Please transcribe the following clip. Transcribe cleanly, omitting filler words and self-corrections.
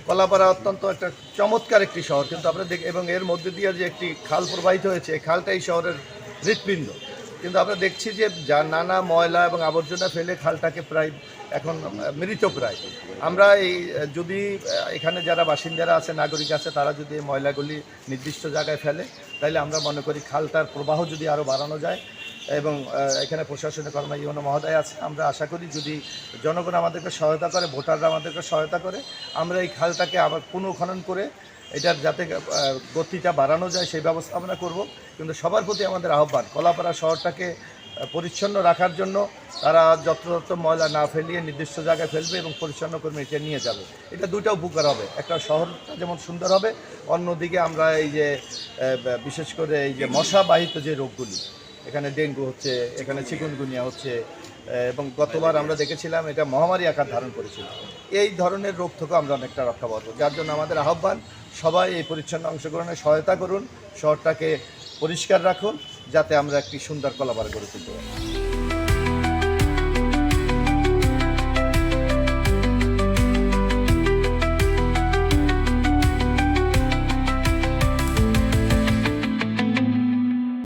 কলাপাড়া অত্যন্ত একটা চমৎকার একটি শহর, কিন্তু আমরা এবং এর মধ্যে দিয়ে যে একটি খাল প্রবাহিত হয়েছে, এই খালটা এই শহরের হৃৎপিণ্ড। কিন্তু আমরা দেখছি যে যা নানা ময়লা এবং আবর্জনা ফেলে খালটাকে প্রায় এখন মৃত প্রায়। আমরা এই যদি এখানে যারা বাসিন্দারা আছে, নাগরিক আছে, তারা যদি এই ময়লাগুলি নির্দিষ্ট জায়গায় ফেলে, তাহলে আমরা মনে করি খালটার প্রবাহ যদি আরও বাড়ানো যায়। এবং এখানে প্রশাসনিক কর্মকর্তা মহোদয় আছে, আমরা আশা করি যদি জনগণ আমাদেরকে সহায়তা করে, ভোটাররা আমাদেরকে সহায়তা করে, আমরা এই খালটাকে আবার পুনঃখনন করে এটার যাতে গতিটা বাড়ানো যায় সেই ব্যবস্থা আমরা করব। কিন্তু সবার প্রতি আমাদের আহ্বান, কলাপাড়া শহরটাকে পরিচ্ছন্ন রাখার জন্য তারা যত্রতত্র ময়লা না ফেলিয়ে নির্দিষ্ট জায়গায় ফেলবে এবং পরিচ্ছন্ন কর্মী এটা নিয়ে যাবে। এটা দুটো উপকার হবে, একটা শহরটা যেমন সুন্দর হবে, অন্যদিকে আমরা এই যে বিশেষ করে এই যে মশাবাহিত যে রোগগুলি, এখানে ডেঙ্গু হচ্ছে, এখানে চিকুনগুনিয়া হচ্ছে, এবং গতবার আমরা দেখেছিলাম এটা মহামারী আকার ধারণ করেছিল। এই ধরনের রোগ থেকে আমরা অনেকটা রক্ষা পাবো। যার জন্য আমাদের আহ্বান, সবাই এই পরিচ্ছন্ন অংশগ্রহণে সহায়তা করুন, শহরটাকে পরিষ্কার রাখুন, যাতে আমরা একটি সুন্দর কলাপাড়া গড়ে তুলতে পারি।